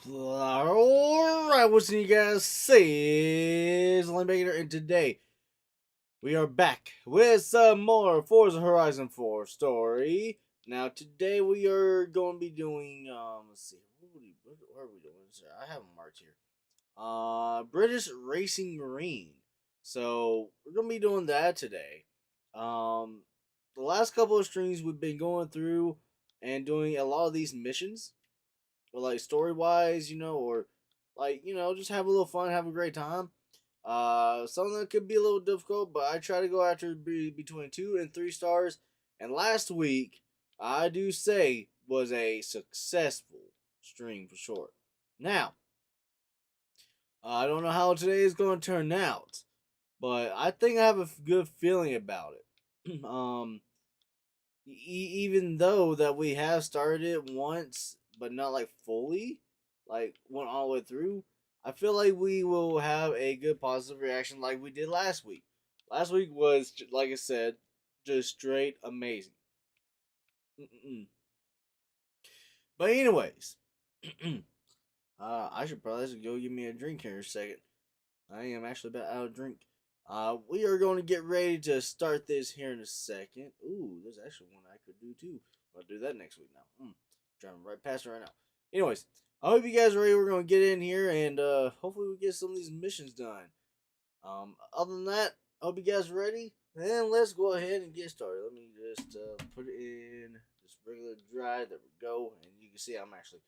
Alright, what's you guys say? It's Linebacker, and today we are back with some more Forza Horizon 4 story. Now, today we are going to be doing, let's see, what are we doing? I have them marked here. British Racing Marine. So, we're going to be doing that today. The last couple of streams we've been going through and doing a lot of these missions. Or like story wise, or like, just have a little fun, have a great time. Some of them could be a little difficult, but I try to go after between 2 and 3 stars. And last week, I do say, was a successful stream for sure. Now, I don't know how today is going to turn out, but I think I have a good feeling about it. Even though that we have started it once, but not like fully, like went all the way through, I feel like we will have a good positive reaction like we did last week. Last week was, like I said, just straight amazing. But anyways, I should probably just go get me a drink here in a second. I am actually about out of drink. We are going to get ready to start this here in a second. Ooh, there's actually one I could do too. I'll do that next week now. Driving right past it right now. Anyways, I hope you guys are ready. We're going to get in here and hopefully we get some of these missions done. Other than that, I hope you guys are ready. And let's go ahead and get started. Let me just put it in just regular drive. There we go. And you can see I'm actually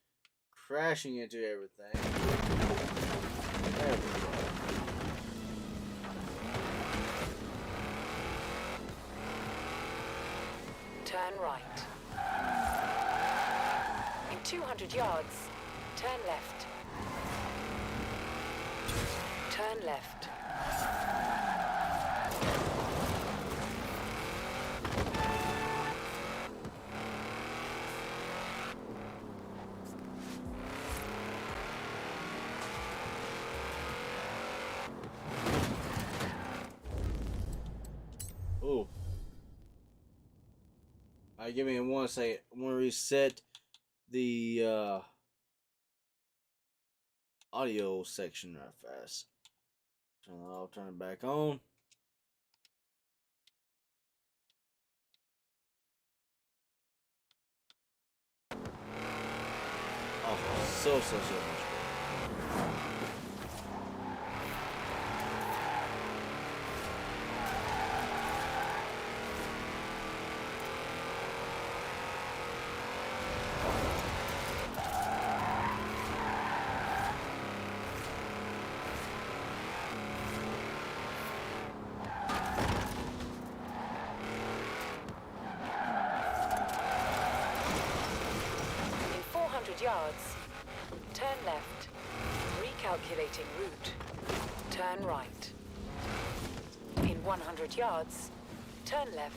crashing into everything. There we go. Turn right. In 200 yards, turn left. Turn left. Ooh. Alright, give me 1 second. I'm gonna reset the audio section right fast. Turn it off, turn it back on. Oh, so much better. 400 yards, turn left. Recalculating route. Turn right. In 100 yards, turn left.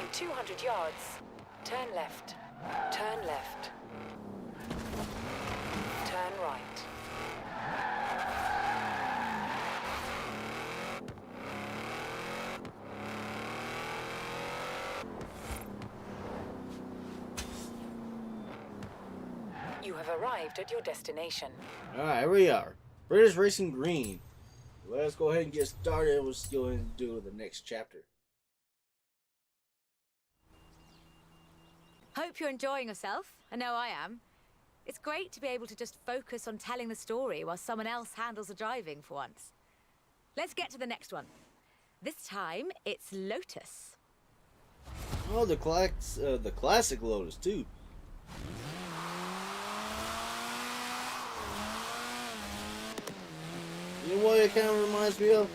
In 200 yards, turn left. Turn left. Turn right. You have arrived at your destination. Alright, here we are. British Racing Green. Let's go ahead and get started. Let's go ahead and do the next chapter. Hope you're enjoying yourself. I know I am. It's great to be able to just focus on telling the story while someone else handles the driving for once. Let's get to the next one. This time, it's Lotus. Oh, the classic Lotus, too. You know what it kind of reminds me of?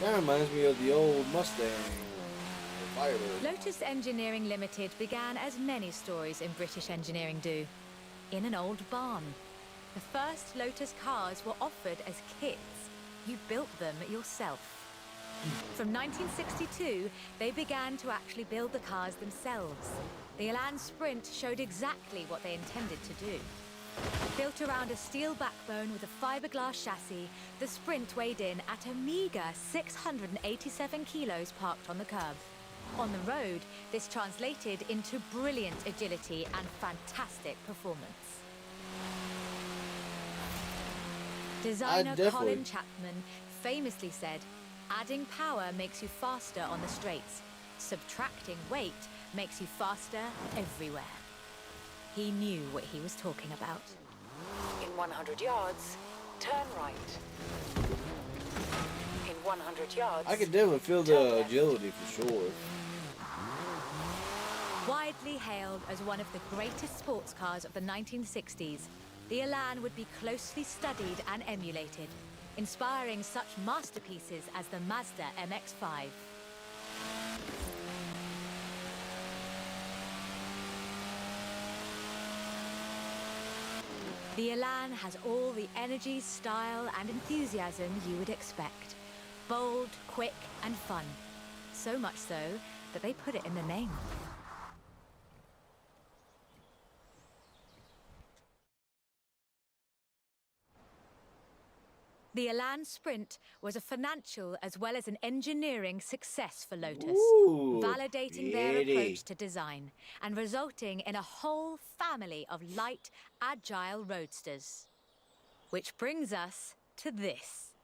That reminds me of the old Mustang. The Firebird. Lotus Engineering Limited began as many stories in British engineering do. In an old barn. The first Lotus cars were offered as kits. You built them yourself. From 1962, they began to actually build the cars themselves. The Elan Sprint showed exactly what they intended to do. Built around a steel backbone with a fiberglass chassis, the Sprint weighed in at a meager 687 kilos parked on the curb. On the road, this translated into brilliant agility and fantastic performance. Designer Colin Chapman famously said, "Adding power makes you faster on the straights. Subtracting weight makes you faster everywhere." He knew what he was talking about. In 100 yards, turn right. In 100 yards, I could definitely feel the agility for sure. Widely hailed as one of the greatest sports cars of the 1960s, the Elan would be closely studied and emulated, inspiring such masterpieces as the Mazda MX-5. The Elan has all the energy, style, and enthusiasm you would expect. Bold, quick, and fun. So much so that they put it in the name. The Elan Sprint was a financial as well as an engineering success for Lotus, validating their approach to design and resulting in a whole family of light, agile roadsters. Which brings us to this,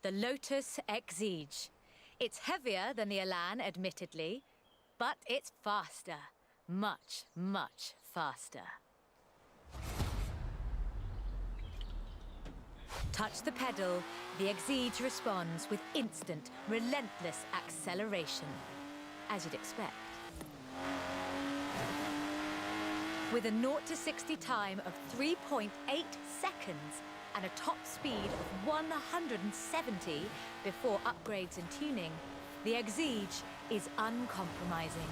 the Lotus Exige. It's heavier than the Elan, admittedly, but it's faster. Much, much faster. Touch the pedal, the Exige responds with instant, relentless acceleration, as you'd expect. With a 0 to 60 time of 3.8 seconds and a top speed of 170 before upgrades and tuning, the Exige is uncompromising.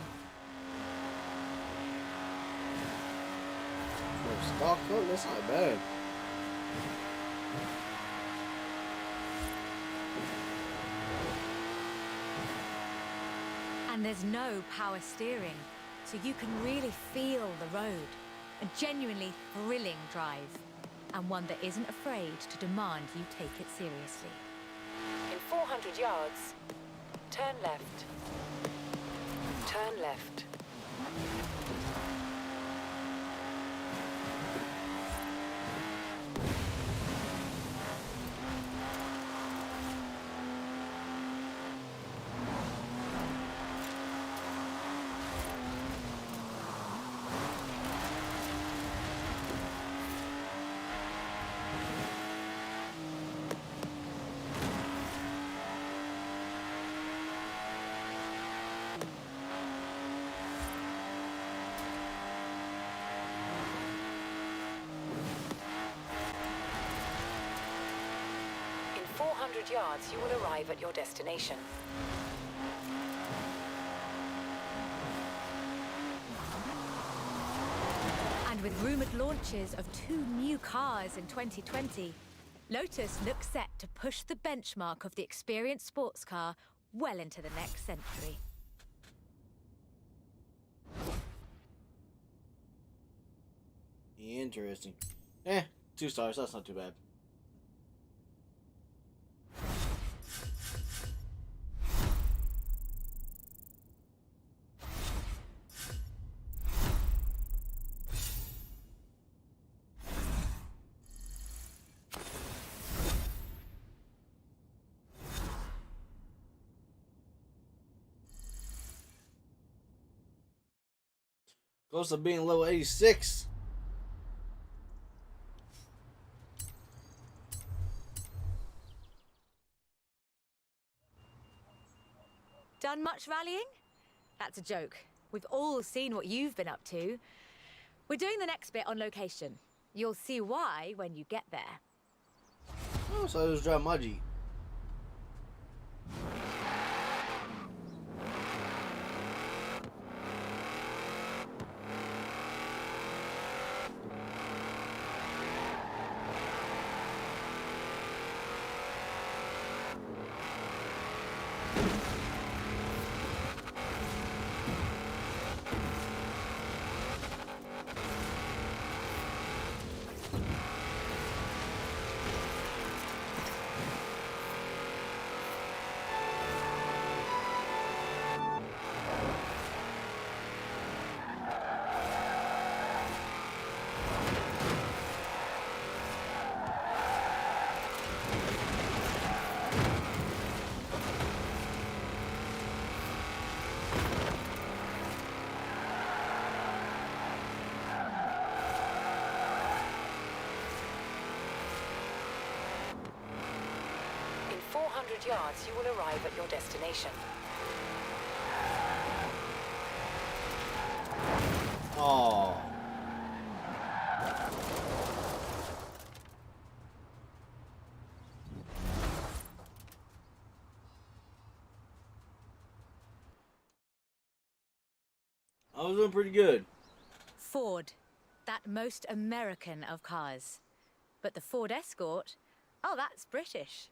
For a stock car, that's not bad. And there's no power steering, so you can really feel the road. A genuinely thrilling drive, and one that isn't afraid to demand you take it seriously. in 400 yards, turn left. Turn left. In 400 yards, you will arrive at your destination. And with rumoured launches of 2 new cars in 2020, Lotus looks set to push the benchmark of the experienced sports car well into the next century. Interesting. 2 stars, that's not too bad. Close to being level 86. Done much rallying? That's a joke. We've all seen what you've been up to. We're doing the next bit on location. You'll see why when you get there. Oh, so I was driving my Jeep. 400 yards, you will arrive at your destination. Oh. I was doing pretty good. Ford, that most American of cars. But the Ford Escort, oh, that's British.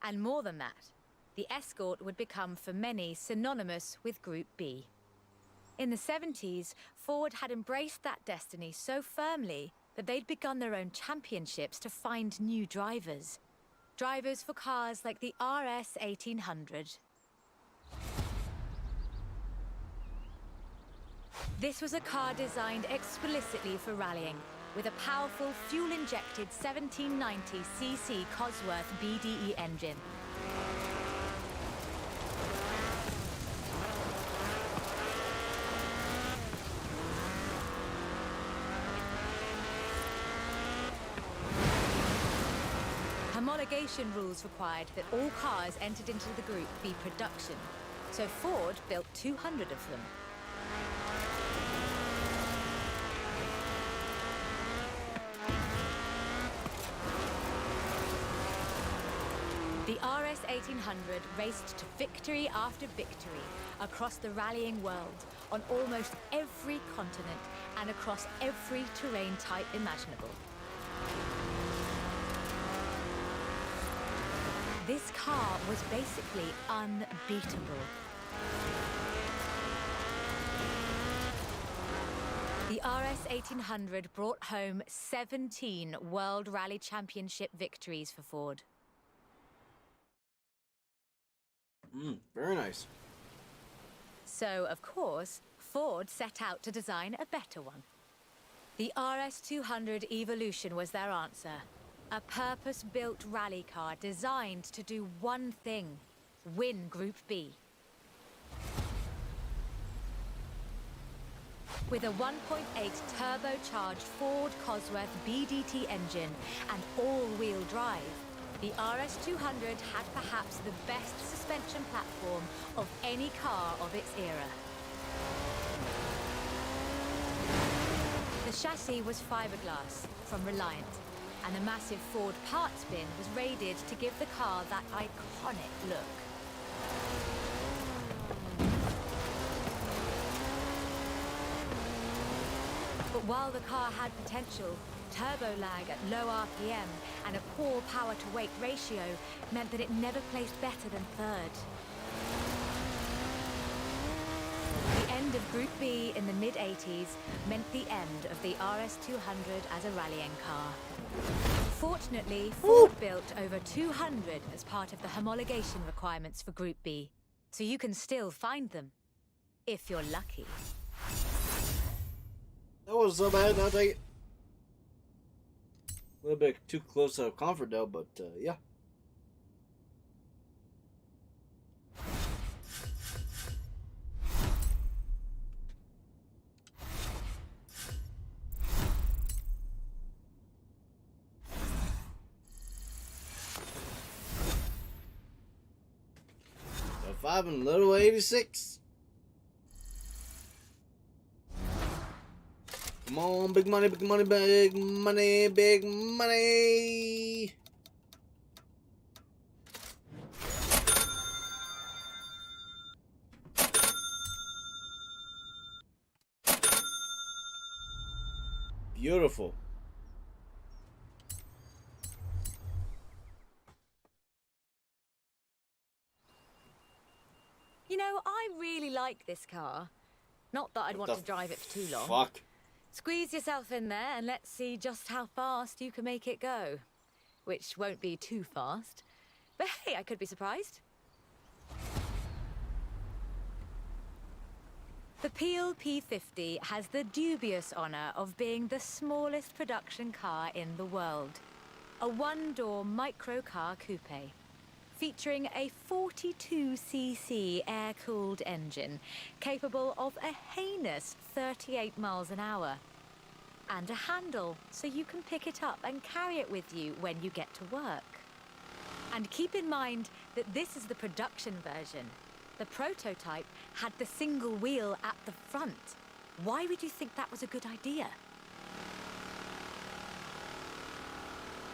And more than that, the Escort would become for many synonymous with Group B. In the 70s, Ford had embraced that destiny so firmly that they'd begun their own championships to find new drivers. Drivers for cars like the RS 1800. This was a car designed explicitly for rallying, with a powerful fuel-injected 1790cc Cosworth BDE engine. Homologation rules required that all cars entered into the Group be production, so Ford built 200 of them. The RS 1800 raced to victory after victory across the rallying world, on almost every continent and across every terrain type imaginable. This car was basically unbeatable. The RS 1800 brought home 17 World Rally Championship victories for Ford. Very nice. So, of course, Ford set out to design a better one. The RS 200 Evolution was their answer. A purpose-built rally car designed to do one thing: win Group B. With a 1.8 turbocharged Ford Cosworth BDT engine and all-wheel drive, the RS 200 had perhaps the best suspension platform of any car of its era. The chassis was fiberglass from Reliant, and the massive Ford parts bin was raided to give the car that iconic look. But while the car had potential, turbo lag at low RPM and a poor power-to-weight ratio meant that it never placed better than third. The end of Group B in the mid-80s meant the end of the RS 200 as a rallying car. Fortunately, Ford built over 200 as part of the homologation requirements for Group B, so you can still find them, if you're lucky. That wasn't so bad, I'll take it. A little bit too close to comfort though, but yeah. So 5 and little 86. Come on, big money, big money, big money, big money. Beautiful. You know, I really like this car. Not that I'd want to drive it for too long. Fuck. Squeeze yourself in there and let's see just how fast you can make it go. Which won't be too fast. But hey, I could be surprised. The Peel P50 has the dubious honour of being the smallest production car in the world. A one-door microcar coupe, featuring a 42cc air-cooled engine, capable of a heinous 38 miles an hour. And a handle, so you can pick it up and carry it with you when you get to work. And keep in mind, that this is the production version. The prototype had the single wheel at the front. Why would you think that was a good idea?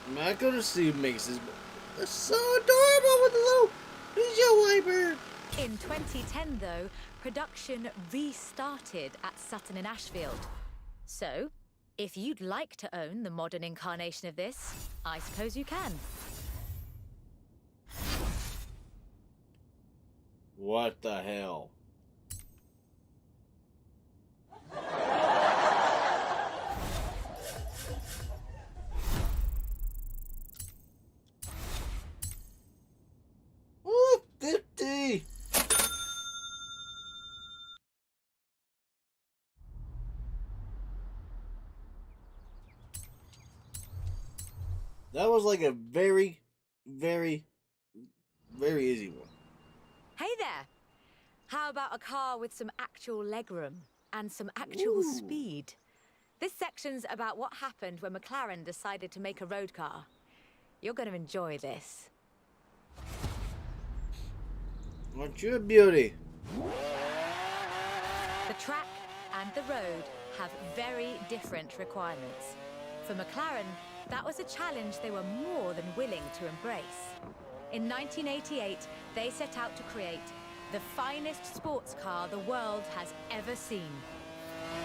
I mean, I could have seen Mace's, but they're so adorable with the little windshield wiper. In 2010, though, production restarted at Sutton in Ashfield. So, if you'd like to own the modern incarnation of this, I suppose you can. What the hell? Ooh, 50! That was like a very, very, very easy one. Hey there! How about a car with some actual legroom and some actual Ooh. speed? This section's about what happened when McLaren decided to make a road car. You're going to enjoy this. Aren't you a beauty? The track and the road have very different requirements. For McLaren, that was a challenge they were more than willing to embrace. In 1988, they set out to create the finest sports car the world has ever seen.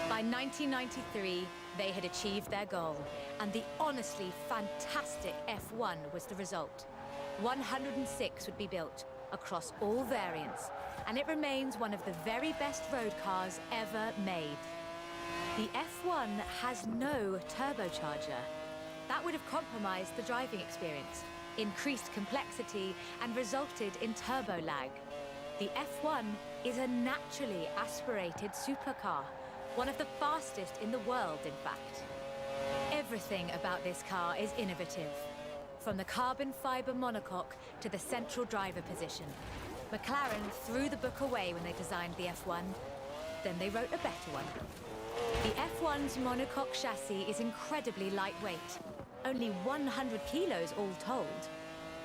By 1993, they had achieved their goal, and the honestly fantastic F1 was the result. 106 would be built across all variants, and it remains one of the very best road cars ever made. The F1 has no turbocharger. That would have compromised the driving experience, increased complexity, and resulted in turbo lag. The F1 is a naturally aspirated supercar, one of the fastest in the world, in fact. Everything about this car is innovative, from the carbon fiber monocoque to the central driver position. McLaren threw the book away when they designed the F1, then they wrote a better one. The F1's monocoque chassis is incredibly lightweight, only 100 kilos all told,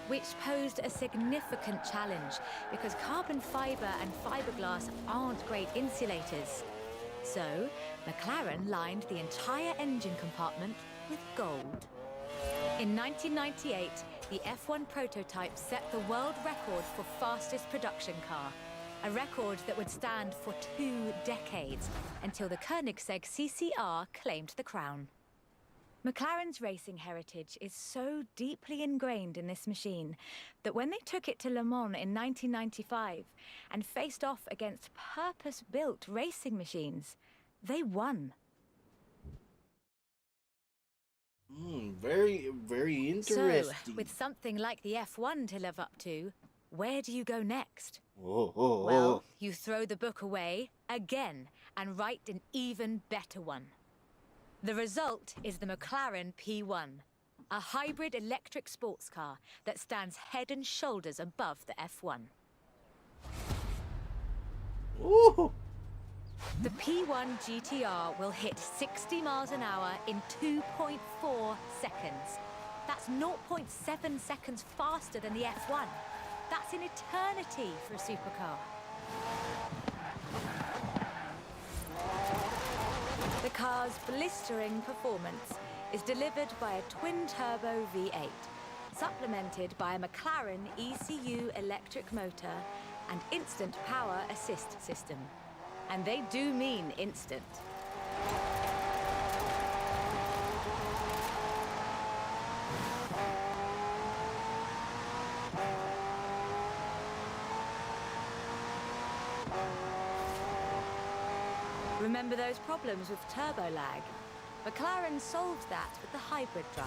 which posed a significant challenge because carbon fiber and fiberglass aren't great insulators. So, McLaren lined the entire engine compartment with gold. In 1998, the F1 prototype set the world record for fastest production car, a record that would stand for 2 decades until the Koenigsegg CCR claimed the crown. McLaren's racing heritage is so deeply ingrained in this machine that when they took it to Le Mans in 1995 and faced off against purpose-built racing machines, they won. Very, very interesting. So, with something like the F1 to live up to, where do you go next? Oh. Well, you throw the book away again and write an even better one. The result is the McLaren P1, a hybrid electric sports car that stands head and shoulders above the F1. Ooh. The P1 GTR will hit 60 miles an hour in 2.4 seconds. That's 0.7 seconds faster than the F1. That's an eternity for a supercar. The car's blistering performance is delivered by a twin-turbo V8, supplemented by a McLaren ECU electric motor and instant power assist system. And they do mean instant. Remember those problems with turbo lag? McLaren solved that with the hybrid drive.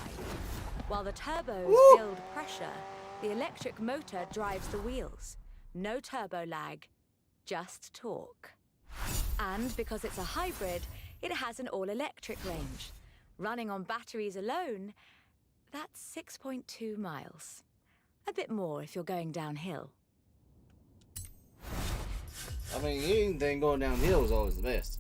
While the turbos build pressure, the electric motor drives the wheels. No turbo lag, just torque. And because it's a hybrid, it has an all-electric range. Running on batteries alone, that's 6.2 miles. A bit more if you're going downhill. I mean, anything going downhill is always the best.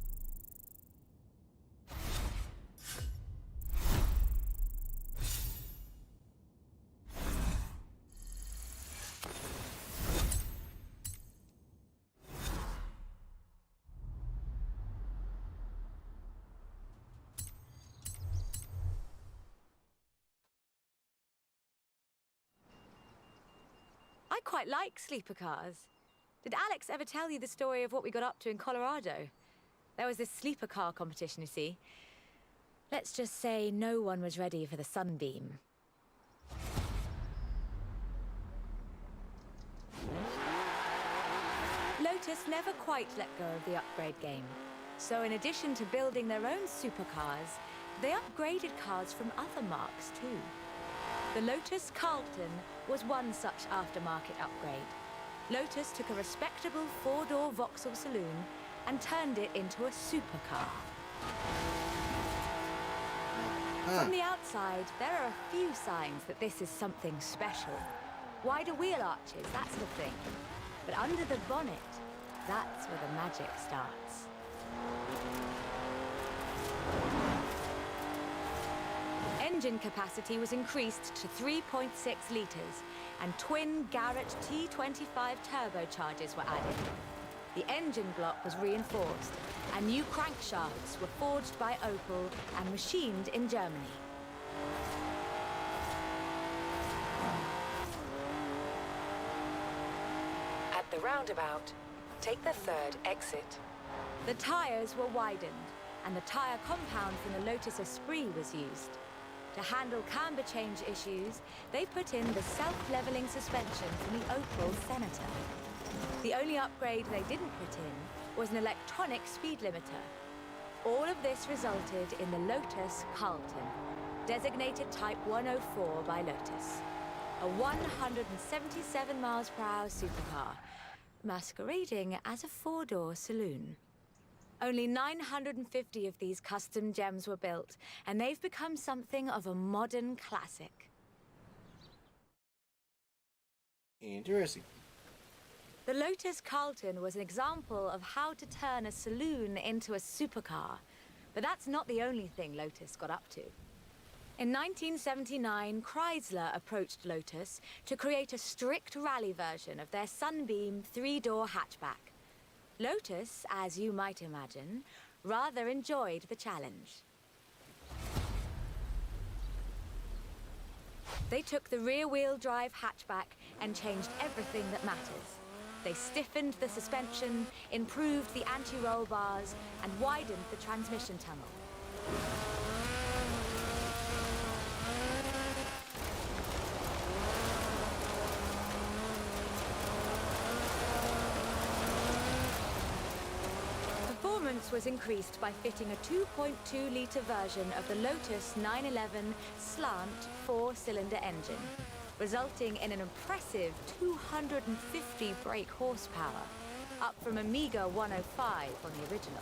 quite like sleeper cars. Did Alex ever tell you the story of what we got up to in Colorado? There was this sleeper car competition, you see. Let's just say no one was ready for the sunbeam. Lotus never quite let go of the upgrade game. So in addition to building their own supercars, they upgraded cars from other marques too. The Lotus Carlton was one such aftermarket upgrade. Lotus took a respectable four-door Vauxhall saloon and turned it into a supercar. From the outside, there are a few signs that this is something special. Wider wheel arches, that sort of thing. But under the bonnet, that's where the magic starts. Engine capacity was increased to 3.6 litres, and twin Garrett T25 turbochargers were added. The engine block was reinforced, and new crankshafts were forged by Opel and machined in Germany. At the roundabout, take the third exit. The tyres were widened, and the tyre compound from the Lotus Esprit was used. To handle camber change issues, they put in the self-leveling suspension from the Opel Senator. The only upgrade they didn't put in was an electronic speed limiter. All of this resulted in the Lotus Carlton, designated Type 104 by Lotus. A 177 miles per hour supercar, masquerading as a four-door saloon. Only 950 of these custom gems were built, and they've become something of a modern classic. Interesting. The Lotus Carlton was an example of how to turn a saloon into a supercar. But that's not the only thing Lotus got up to. In 1979, Chrysler approached Lotus to create a strict rally version of their Sunbeam three-door hatchback. Lotus, as you might imagine, rather enjoyed the challenge. They took the rear-wheel drive hatchback and changed everything that matters. They stiffened the suspension, improved the anti-roll bars, and widened the transmission tunnel. Performance was increased by fitting a 2.2-litre version of the Lotus 911 slant four-cylinder engine, resulting in an impressive 250 brake horsepower, up from a meager 105 on the original.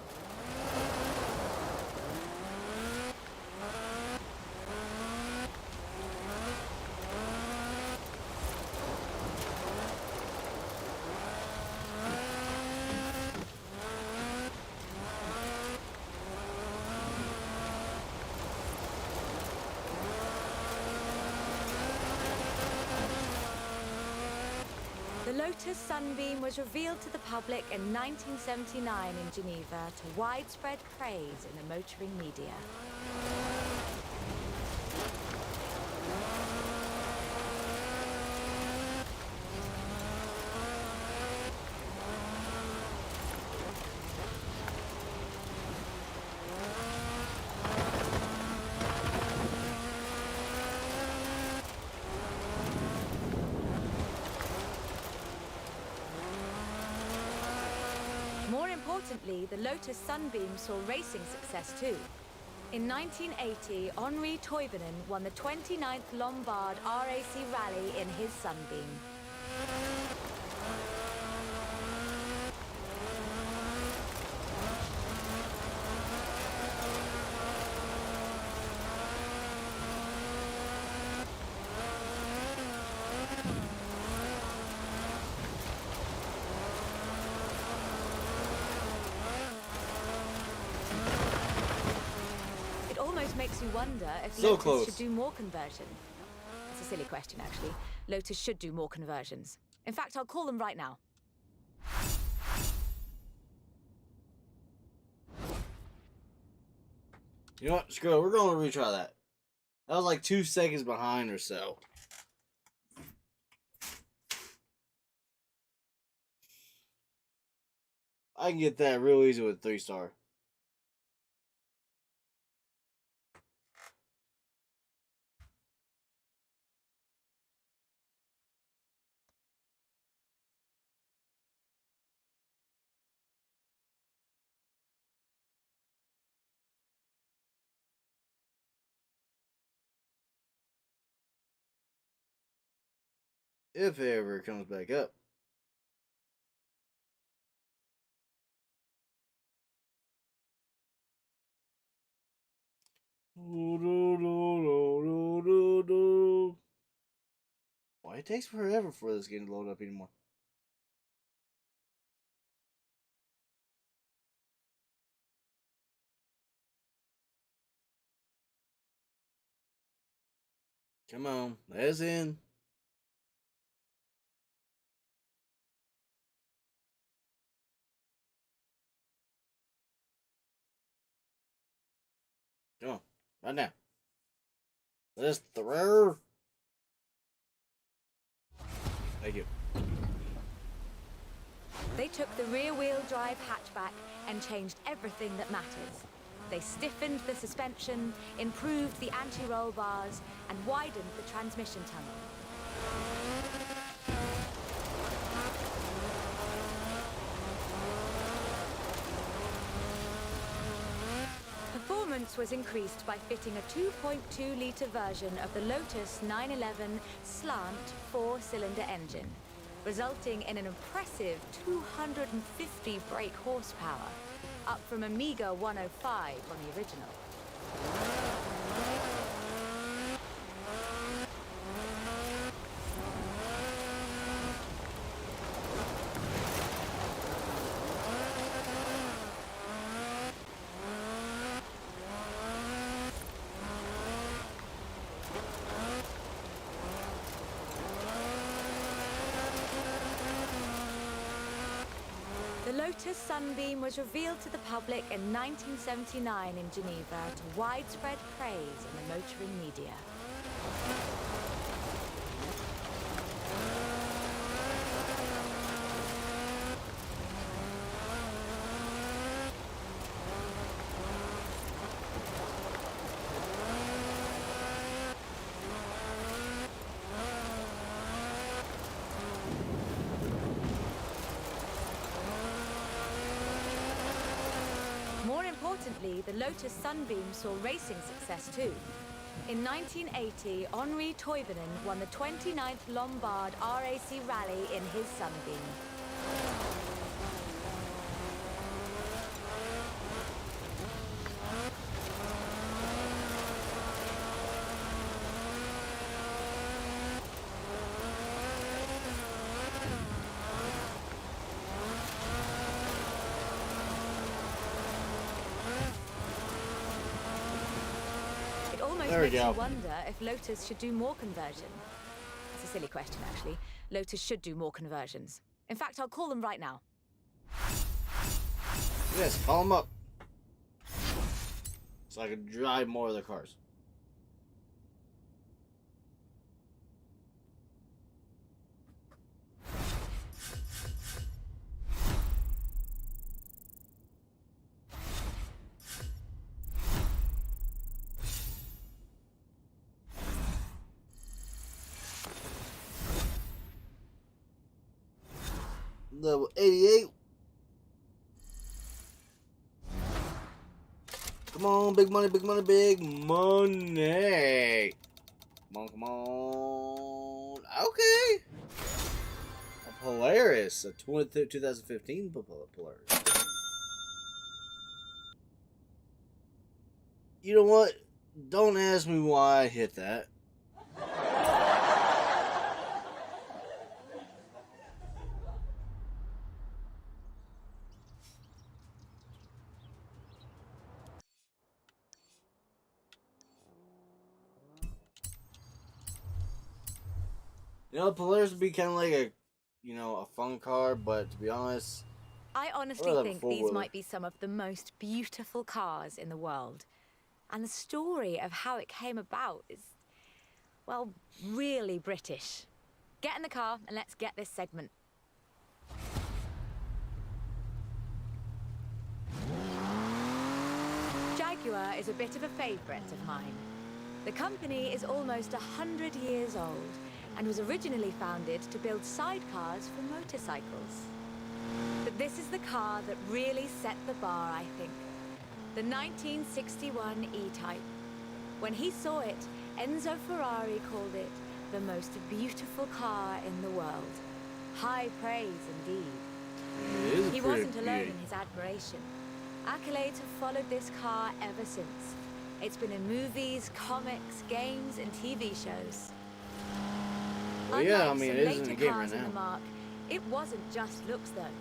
The Lotus Sunbeam was revealed to the public in 1979 in Geneva to widespread praise in the motoring media. More importantly, the Lotus Sunbeam saw racing success too. In 1980, Henri Toivonen won the 29th Lombard RAC Rally in his Sunbeam. Makes you wonder if Lotus should do more conversion. It's a silly question, actually. Lotus should do more conversions. In fact, I'll call them right now. You know what? Screw it. We're going to retry that. That was like 2 seconds behind or so. I can get that real easy with 3-star. If it ever comes back up. Why it takes forever for this game to load up anymore? Come on, that's in. Come on, right now. Let's throw. Thank you. They took the rear-wheel drive hatchback and changed everything that matters. They stiffened the suspension, improved the anti-roll bars, and widened the transmission tunnel. Performance was increased by fitting a 2.2-litre version of the Lotus 911 slant 4-cylinder engine, resulting in an impressive 250 brake horsepower, up from a meager 105 on the original. The Lotus Sunbeam was revealed to the public in 1979 in Geneva to widespread praise in the motoring media. More importantly, the Lotus Sunbeam saw racing success too. In 1980, Henri Toivonen won the 29th Lombard RAC Rally in his Sunbeam. There we Makes go. you wonder if Lotus should do more conversion. It's a silly question, actually. Lotus should do more conversions. In fact, I'll call them right now. Yes, call them up. So I can drive more of their cars. Level 88. Come on, big money, big money, big money. Come on, come on. Okay. A Polaris, a 2015 Polaris. You know what? Don't ask me why I hit that. You know, Polaris would be kind of like a, a fun car, but to be honest, I honestly think these might be some of the most beautiful cars in the world. And the story of how it came about is, well, really British. Get in the car and let's get this segment. Jaguar is a bit of a favourite of mine. The company is almost 100 years old and was originally founded to build sidecars for motorcycles. But this is the car that really set the bar, I think. The 1961 E-Type. When he saw it, Enzo Ferrari called it the most beautiful car in the world. High praise indeed. He wasn't alone in his admiration. Accolades have followed this car ever since. It's been in movies, comics, games, and TV shows. Well, yeah, I Unlike mean, some it is in later the game cars right in the now. mark, it wasn't just looks though.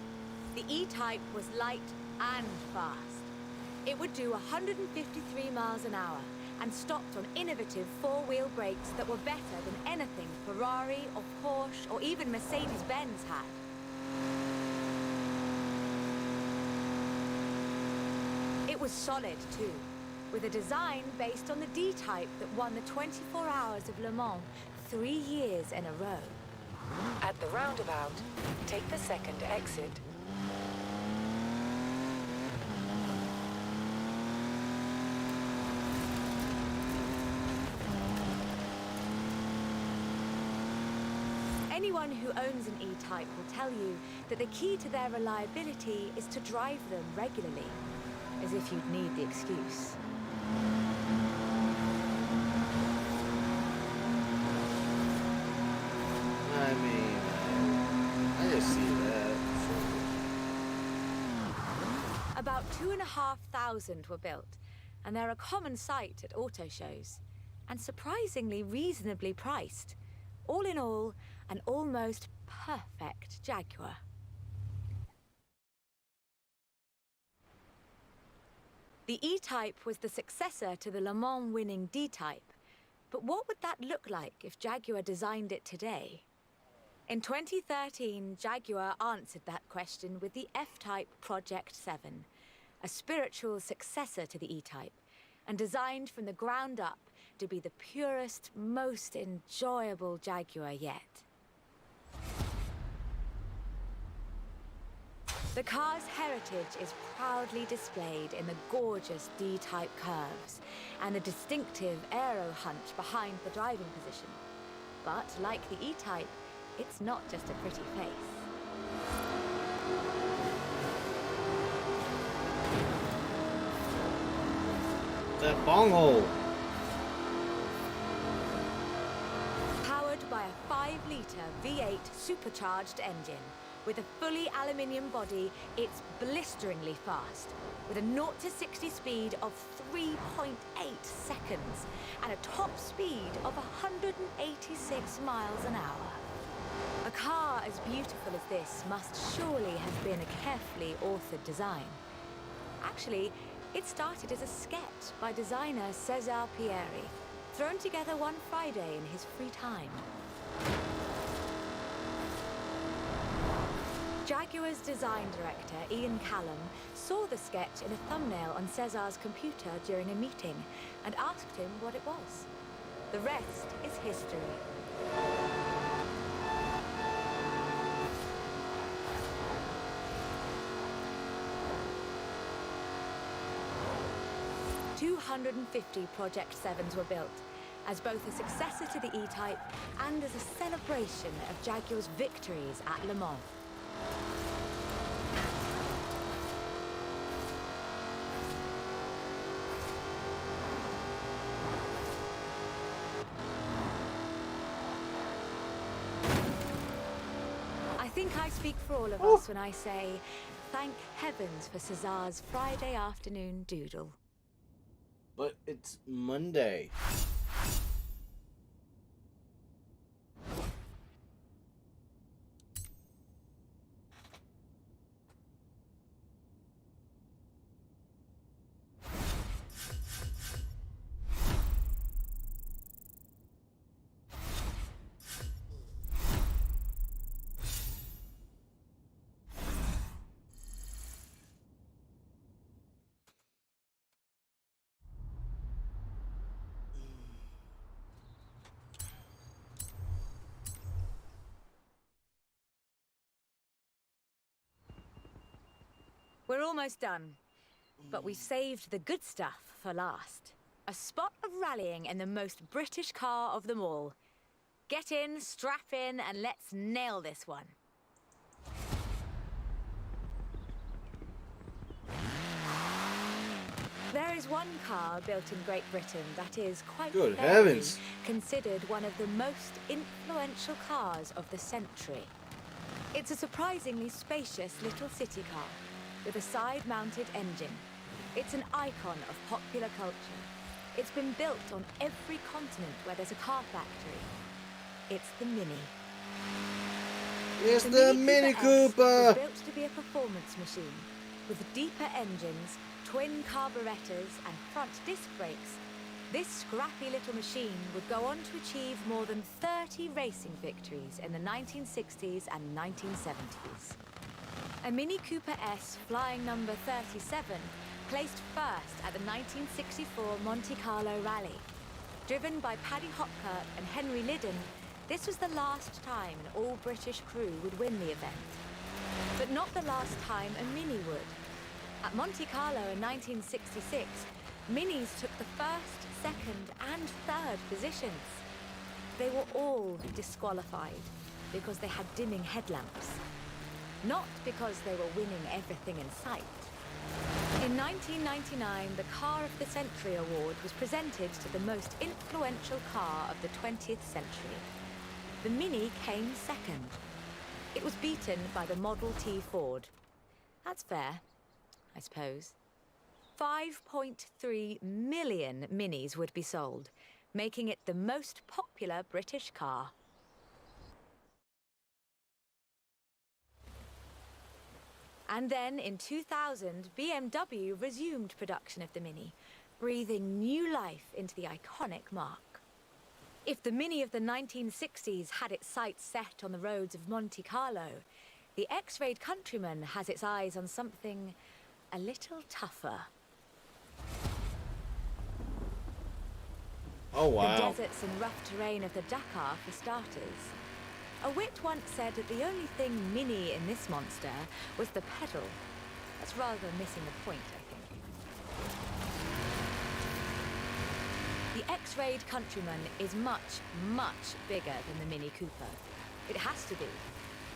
The E-Type was light and fast. It would do 153 miles an hour and stopped on innovative four-wheel brakes that were better than anything Ferrari or Porsche or even Mercedes-Benz had. It was solid too, with a design based on the D-Type that won the 24 Hours of Le Mans 3 years in a row. At the roundabout, take the second exit. Anyone who owns an E-Type will tell you that the key to their reliability is to drive them regularly, as if you'd need the excuse. I mean, I just see that. About 2,500 were built, and they're a common sight at auto shows, and surprisingly reasonably priced. All in all, an almost perfect Jaguar. The E-Type was the successor to the Le Mans winning D-Type. But what would that look like if Jaguar designed it today? In 2013, Jaguar answered that question with the F-Type Project 7, a spiritual successor to the E-Type, and designed from the ground up to be the purest, most enjoyable Jaguar yet. The car's heritage is proudly displayed in the gorgeous D-Type curves and the distinctive aero hunch behind the driving position. But like the E-Type, it's not just a pretty face. That bunghole. Powered by a 5-litre V8 supercharged engine. With a fully aluminium body, it's blisteringly fast, with a 0 to 60 speed of 3.8 seconds and a top speed of 186 miles an hour. A car as beautiful as this must surely have been a carefully authored design. Actually, it started as a sketch by designer César Pierre, thrown together one Friday in his free time. Jaguar's design director, Ian Callum, saw the sketch in a thumbnail on César's computer during a meeting and asked him what it was. The rest is history. "250 Project 7s were built, as both a successor to the E-Type and as a celebration of Jaguar's victories at Le Mans. I think I speak for all of us when I say, thank heavens for César's Friday afternoon doodle. But it's Monday. We're almost done. But we've saved the good stuff for last. A spot of rallying in the most British car of them all. Get in, strap in, and let's nail this one. There is one car built in Great Britain that is quite Good fairly heavens. considered one of the most influential cars of the century. It's a surprisingly spacious little city car with a side-mounted engine. It's an icon of popular culture. It's been built on every continent where there's a car factory. It's the Mini. It's the Mini S Cooper. was built to be a performance machine with deeper engines, twin carburetors, and front disc brakes. This scrappy little machine would go on to achieve more than 30 racing victories in the 1960s and 1970s. A Mini Cooper S flying number 37 placed first at the 1964 Monte Carlo Rally. Driven by Paddy Hopkirk and Henry Liddon, this was the last time an all-British crew would win the event. But not the last time a Mini would. At Monte Carlo in 1966, Minis took the first, second, and third positions. They were all disqualified because they had dimming headlamps, not because they were winning everything in sight. In 1999, the Car of the Century Award was presented to the most influential car of the 20th century. The Mini came second. It was beaten by the Model T Ford. That's fair, I suppose. 5.3 million Minis would be sold, making it the most popular British car. And then in 2000, BMW resumed production of the Mini, breathing new life into the iconic marque. If the Mini of the 1960s had its sights set on the roads of Monte Carlo, the X-Rayed Countryman has its eyes on something a little tougher. Oh, wow. The deserts and rough terrain of the Dakar, for starters. A wit once said that the only thing Mini in this monster was the pedal. That's rather missing the point, I think. The X-Rayed Countryman is much, much bigger than the Mini Cooper. It has to be.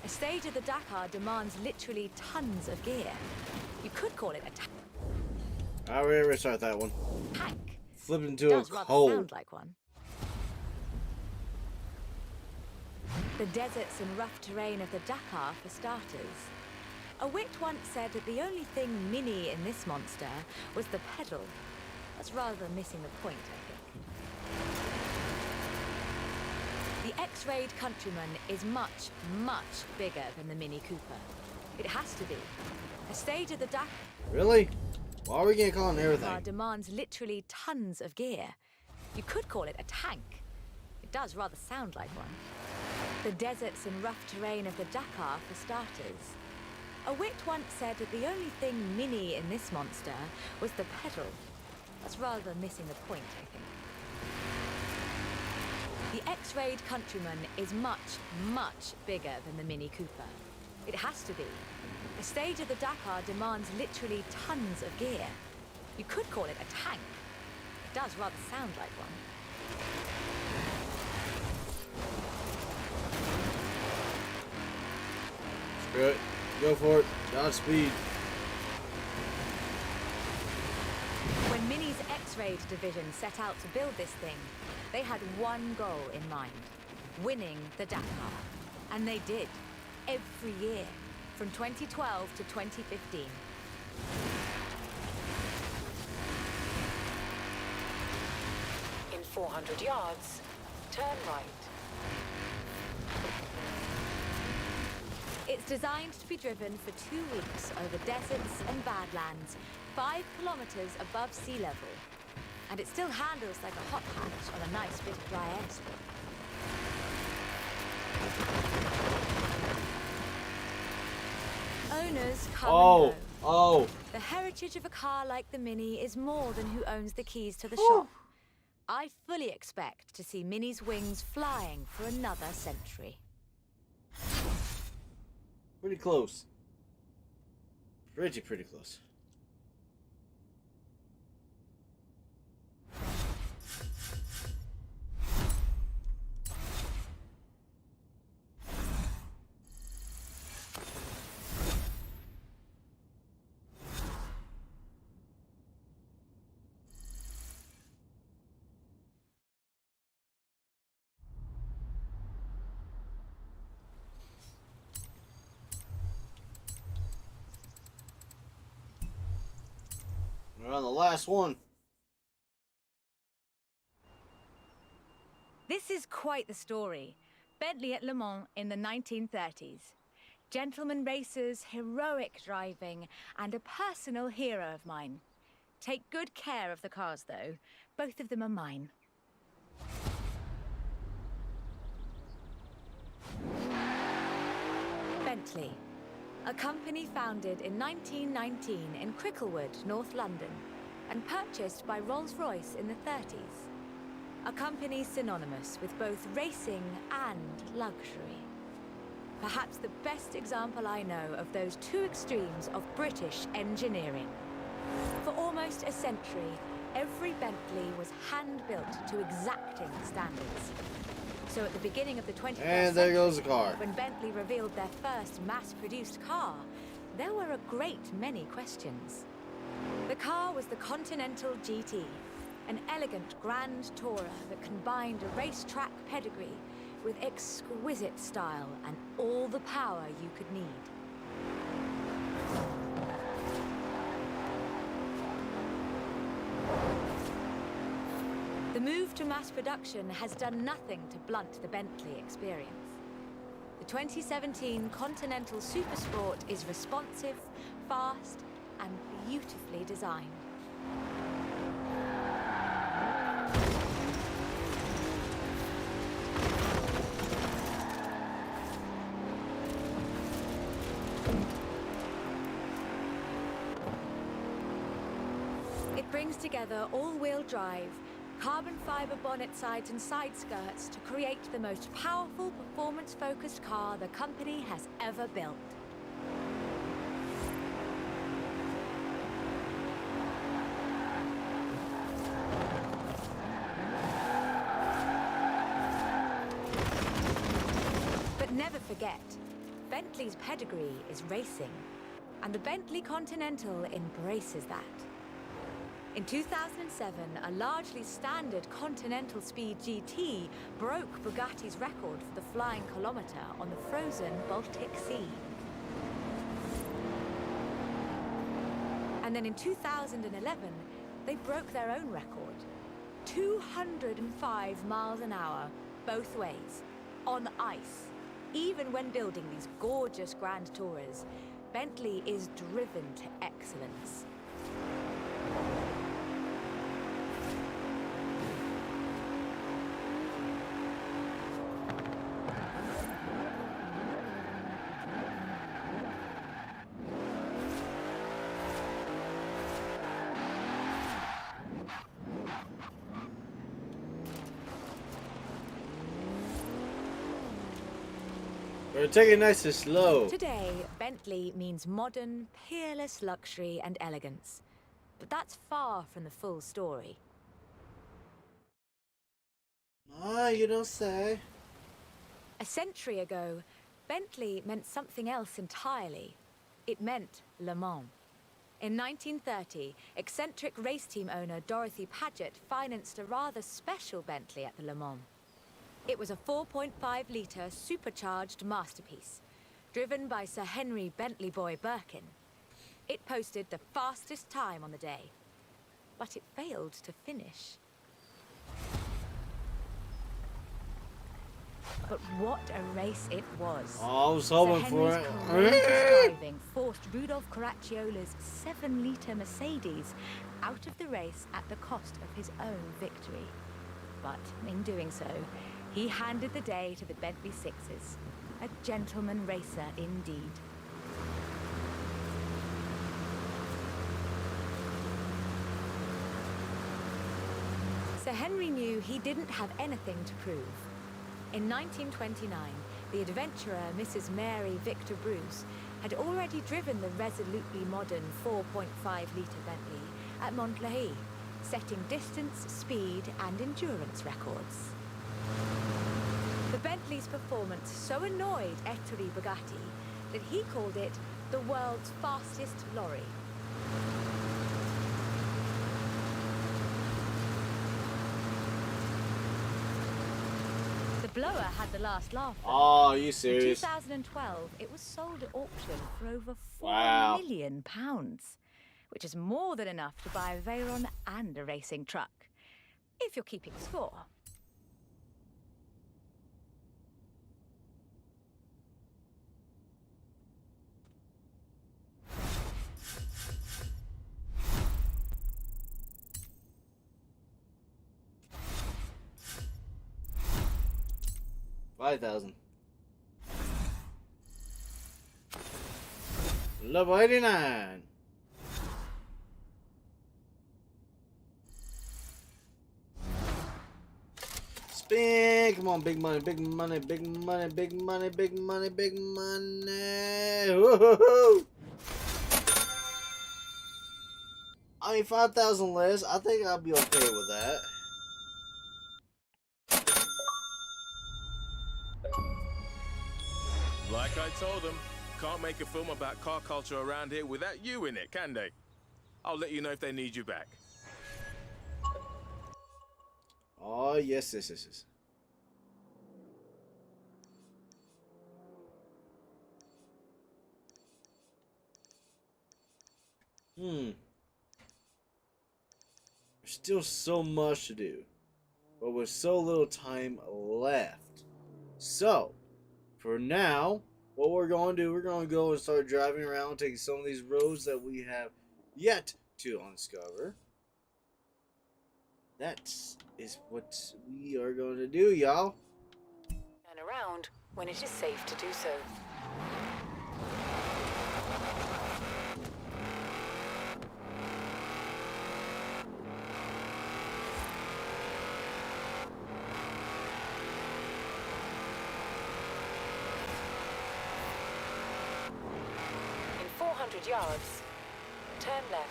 A stage of the Dakar demands literally tons of gear. You could call it a I'll restart that one. tank. Flip into a Does rather cold. sound like one. The deserts and rough terrain of the Dakar, for starters. A wit once said that the only thing Mini in this monster was the pedal. That's rather missing the point, I think. The X-Rayed Countryman is much, much bigger than the Mini Cooper. It has to be. A stage of the Dakar Really? Why are we getting caught on everything? demands literally tons of gear. You could call it a tank. It does rather sound like one. The deserts and rough terrain of the Dakar, for starters. A wit once said that the only thing Mini in this monster was the pedal. That's rather missing the point, I think. The X-Rayed Countryman is much, much bigger than the Mini Cooper. It has to be. A stage of the Dakar demands literally tons of gear. You could call it a tank. It does rather sound like one. Screw it. Go for it. Godspeed. When Mini's X-Rayed division set out to build this thing, they had one goal in mind: winning the Dakar. And they did, every year, from 2012 to 2015. In 400 yards, turn right. It's designed to be driven for 2 weeks over deserts and badlands, 5 kilometers above sea level. And it still handles like a hot hatch on a nice bit of dry airspace. Owners come and go. Oh. The heritage of a car like the Mini is more than who owns the keys to the shop. I fully expect to see Mini's wings flying for another century. Pretty close. Pretty close. We're on the last one. This is quite the story. Bentley at Le Mans in the 1930s. Gentlemen racers, heroic driving, and a personal hero of mine. Take good care of the cars, though. Both of them are mine. Bentley, a company founded in 1919 in Cricklewood, North London, and purchased by Rolls-Royce in the 30s. A company synonymous with both racing and luxury. Perhaps the best example I know of those two extremes of British engineering. For almost a century, every Bentley was hand-built to exacting standards. So at the beginning of the 21st And there goes the car. when Bentley revealed their first mass-produced car, there were a great many questions. The car was the Continental GT, an elegant grand tourer that combined a racetrack pedigree with exquisite style and all the power you could need. The move to mass production has done nothing to blunt the Bentley experience. The 2017 Continental Supersport is responsive, fast, and beautifully designed. It brings together all-wheel drive, carbon fiber bonnet sides and side skirts to create the most powerful, performance-focused car the company has ever built. But never forget, Bentley's pedigree is racing, and the Bentley Continental embraces that. In 2007, a largely standard Continental Speed GT broke Bugatti's record for the flying kilometre on the frozen Baltic Sea. And then in 2011, they broke their own record. 205 miles an hour, both ways, on ice. Even when building these gorgeous Grand Tourers, Bentley is driven to excellence. We're taking it nice and slow. Today, Bentley means modern, peerless luxury and elegance. But that's far from the full story. Ah, you don't say. A century ago, Bentley meant something else entirely. It meant Le Mans. In 1930, eccentric race team owner Dorothy Paget financed a rather special Bentley at the Le Mans. It was a 4.5-litre supercharged masterpiece, driven by Sir Henry Bentley Boy Birkin. It posted the fastest time on the day, but it failed to finish. But what a race it was. Oh, I was hoping for Sir it. Henry's courageous driving forced Rudolf Caracciola's 7-litre Mercedes out of the race at the cost of his own victory. But in doing so, he handed the day to the Bentley Sixes, a gentleman racer indeed. Sir Henry knew he didn't have anything to prove. In 1929, the adventurer Mrs. Mary Victor Bruce had already driven the resolutely modern 4.5-litre Bentley at Montlhéry, setting distance, speed, and endurance records. The Bentley's performance so annoyed Ettore Bugatti that he called it the world's fastest lorry. The blower had the last laugh. Oh, are you In serious? 2012, it was sold at auction for over £4 Wow. million, which is more than enough to buy a Veyron and a racing truck, if you're keeping score. $5,000. Level 89. Spin! Come on, big money, big money, big money, big money, big money, big money. Woo-hoo-hoo. I mean, 5,000 less. I think I'll be okay with that. Like I told them, can't make a film about car culture around here without you in it, can they? I'll let you know if they need you back. Oh, yes, yes, yes, yes. There's still so much to do, but with so little time left. So, for now, what we're going to do, we're going to go and start driving around, taking some of these roads that we have yet to discover. That is what we are going to do, y'all. Turn around when it is safe to do so. In 400 yards, turn left.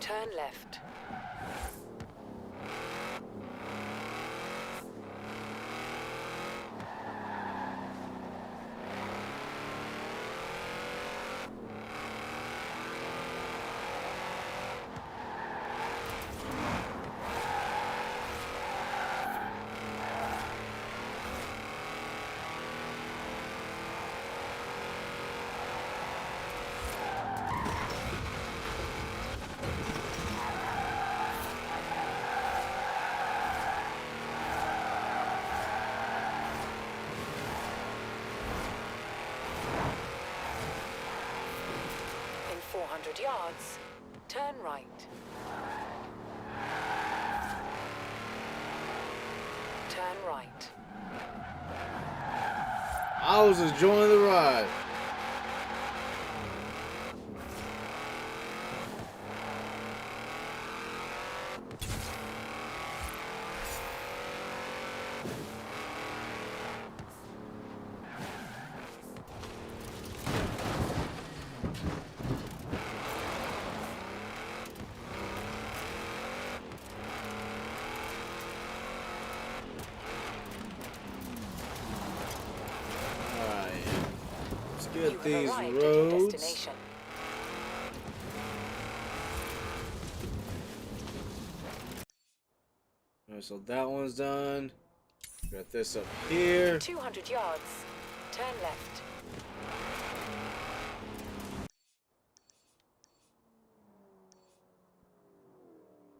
Turn left. In 400 yards, turn right. Turn right. I was enjoying the ride. Alright. Let's You get have these arrived at your roads. destination. Alright, so that one's done. Got this up here. 200 yards, turn left.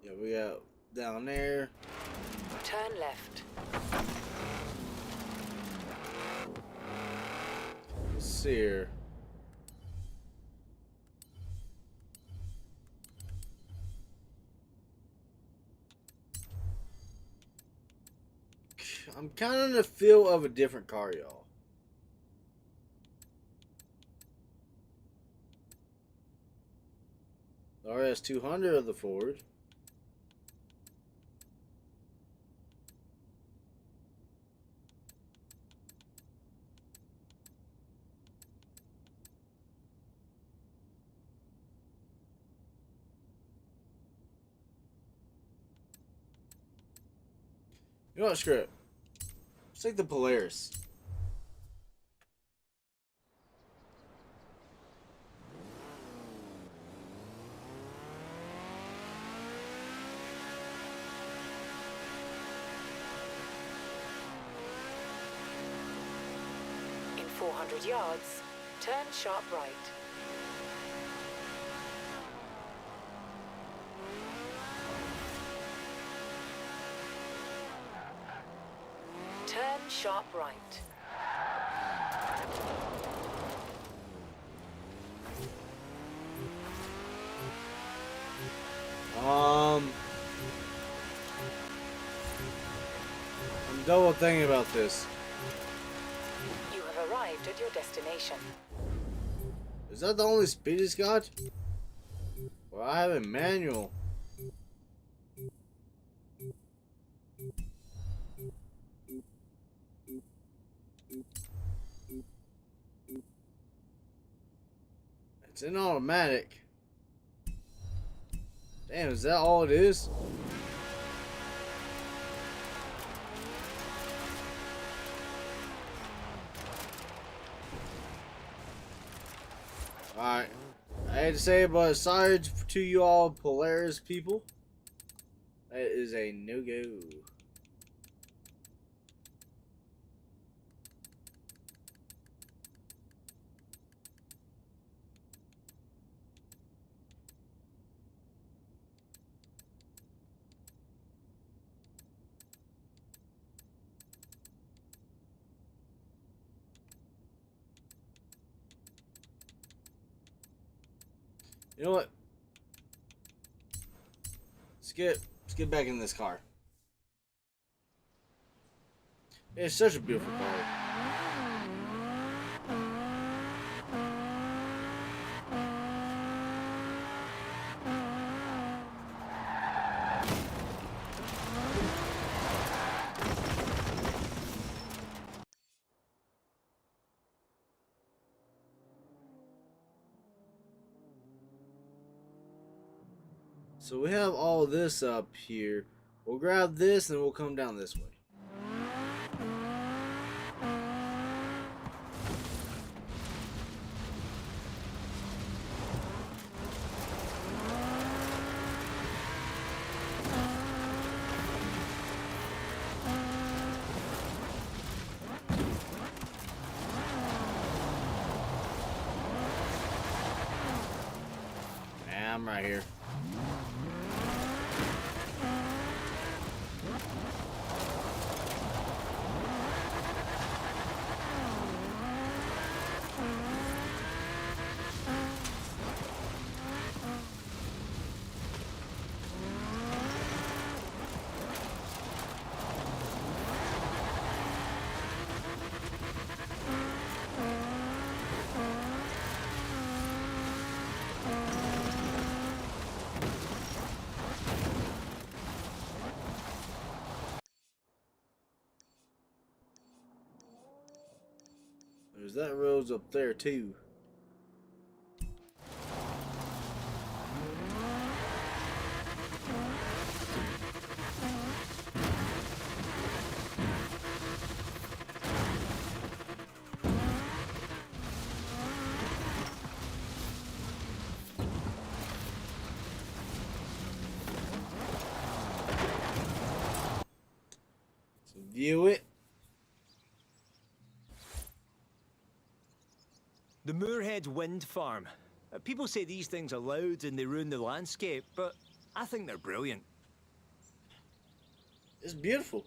Yeah, we got down there. Turn left. Let's see here. I'm kind of in the feel of a different car, y'all. The RS200 of the Ford. You know what, screw it. Let's take the Polaris. In 400 yards, Turn sharp right. Turn sharp right. I'm double thinking about this. You have arrived at your destination. Is that the only speed it's got? Well, I have a manual. It's in automatic. Damn, is that all it is? Alright. I hate to say it, but sorry to you all Polaris people. That is a no-go. You know what? Let's get back in this car. It's such a beautiful car. So we have all this up here. We'll grab this and we'll come down this way. I'm right here. There's that road's up there too. So view it. The Moorhead Wind Farm. People say these things are loud and they ruin the landscape, but I think they're brilliant. It's beautiful.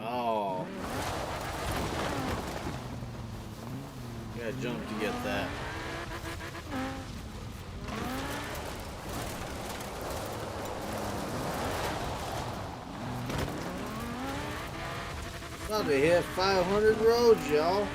Oh. Gotta jump to get that. About to hit 500 roads, y'all.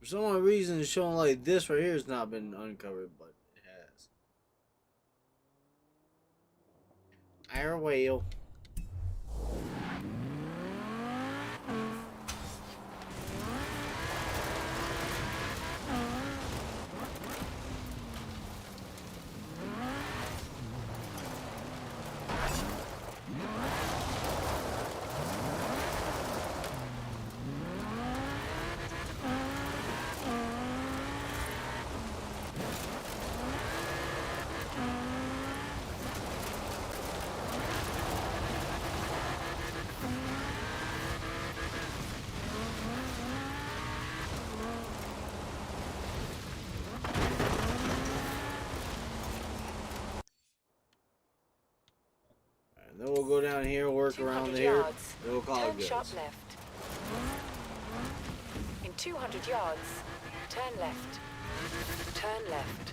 For some odd reason, it's showing like this right here has not been uncovered, but it has. Air whale. And then we'll go down here, work around 200 here. yards. Then we'll call it Turn good. sharp left. In 200 yards, turn left. Turn left.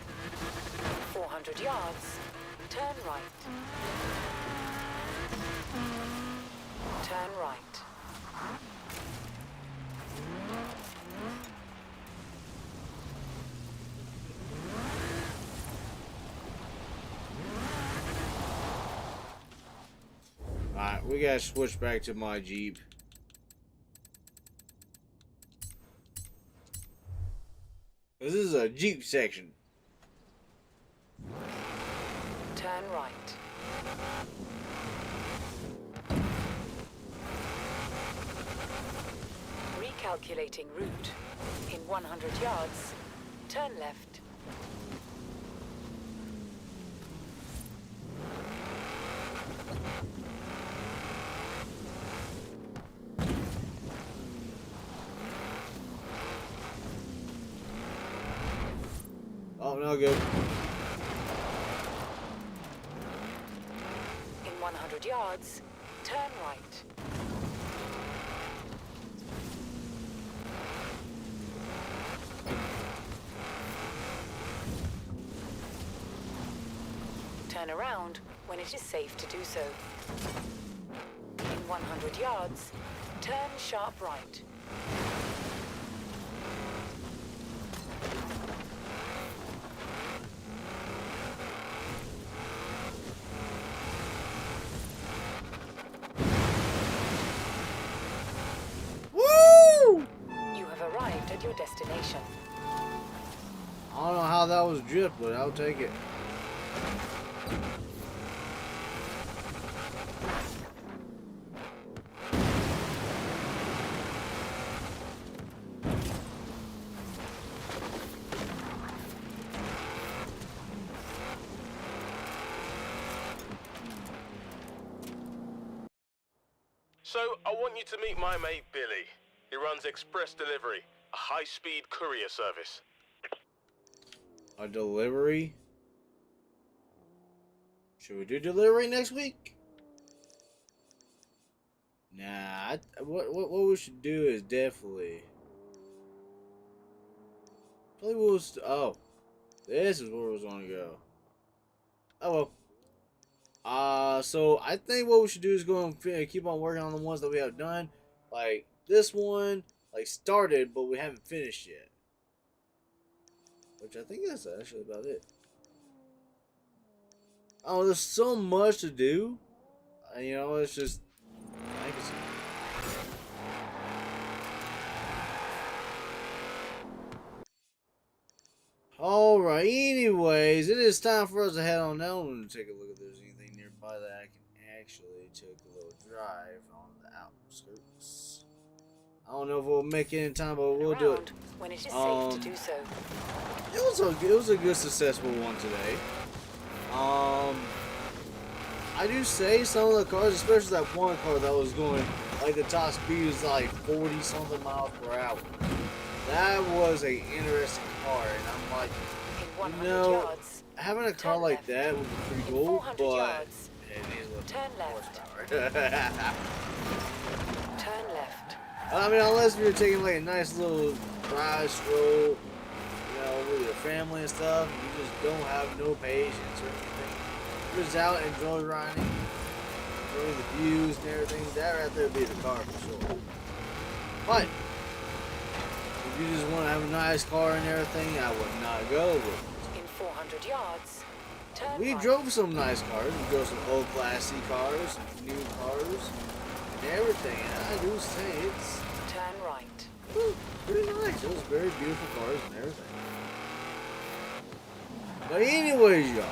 400 yards, turn right. Turn right. Alright, we gotta switch back to my Jeep. This is a Jeep section. Turn right. Recalculating route. In 100 yards, turn left. Oh, no good. In 100 yards, turn right. Turn around when it is safe to do so. In 100 yards, turn sharp right. Woo! You have arrived at your destination. I don't know how that was drift, but I'll take it. So, I want you to meet my mate Billy. He runs express delivery, a high-speed courier service. A delivery? Should we do delivery next week? Nah, what we should do is definitely. Oh, this is where we was gonna go. Oh well. So I think what we should do is go and keep on working on the ones that we have done. Like this one, like started, but we haven't finished yet. Which I think that's actually about it. Oh, there's so much to do. You know, it's just. I can see. Alright, anyways, it is time for us to head on down and take a look if there's anything nearby that I can actually take a little drive on the outskirts. I don't know if we'll make it in time, but we'll do it. When it is safe to do so. It was a good successful one today. I do say some of the cars, especially that one car that was going, like the top speed was like 40 something miles per hour. That was a interesting car, and I'm like, In you 100 know, yards, having a car turn like left. that would be pretty In cool, 400 but yards, it is what turn left. horsepower. Turn left. I mean, unless you're taking like a nice little drive stroll, you know, with your family and stuff, and you just don't have no patience or anything. You're just out enjoy riding, enjoying the views and everything. That right there would be the car for sure. But if you just want to have a nice car and everything, I would not go with it. In 400 yards, turn We right. drove some nice cars. We drove some old classy cars, some new cars, and everything. And I do say it's Turn right. pretty nice. It was very beautiful cars and everything. But anyways, y'all,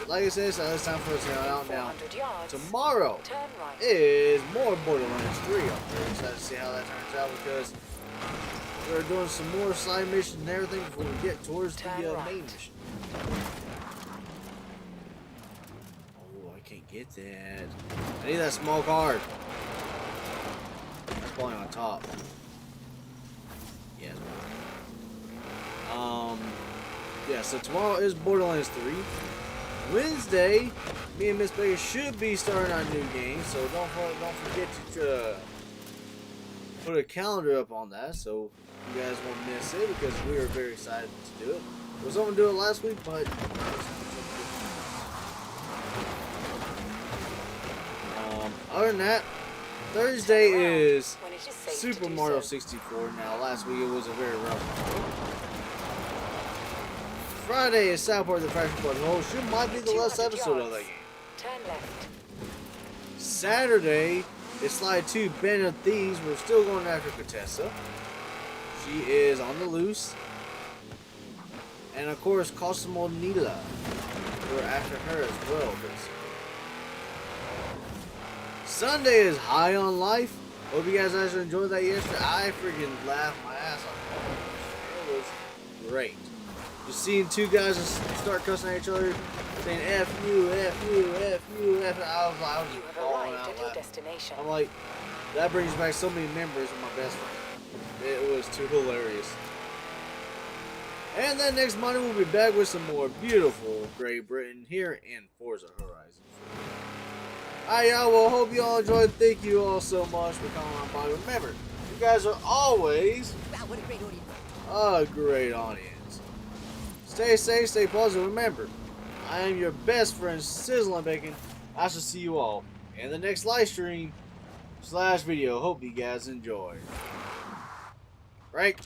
like I said, so it's time for us to head out now. 400 yards. Tomorrow Turn right. is more Borderlands 3. I'm very excited to see how that turns out because we're doing some more side missions and everything before we get towards the Turn right. main mission. Oh, I can't get that. I need that small card. That's probably on top. Yes. Yeah, so tomorrow is Borderlands 3. Wednesday, me and Miss Baker should be starting our new game, so don't forget to put a calendar up on that, so you guys won't miss it because we are very excited to do it. I was going to do it last week, but other than that, Thursday is When it is safe to Super do Mario so. 64. Now, last week it was a very rough one. Friday is South Park: The Fractured But Whole. Should might be the last 200 episode of yards. that game. Turn left. Saturday is Slide 2 Band of Thieves. We're still going after Contessa. She is on the loose. And of course, Cosmo Nila. We're after her as well. Sunday is High on Life. Hope you guys actually enjoyed that yesterday. I freaking laughed my ass off. It was great. Just seeing two guys just start cussing at each other, saying F you, F you, F you, F you. I was You just have falling arrived out at your laughing. destination. I'm like, that brings back so many memories of my best friend. It was too hilarious. And then next Monday we'll be back with some more beautiful Great Britain here in Forza Horizon 4. Alright y'all, well hope you all enjoyed. Thank you all so much for coming on by. Remember, you guys are always What a great audience. a great audience. Stay safe, stay positive. Remember, I am your best friend, Sizzling Bacon. I shall see you all in the next live stream / video. Hope you guys enjoy. Right?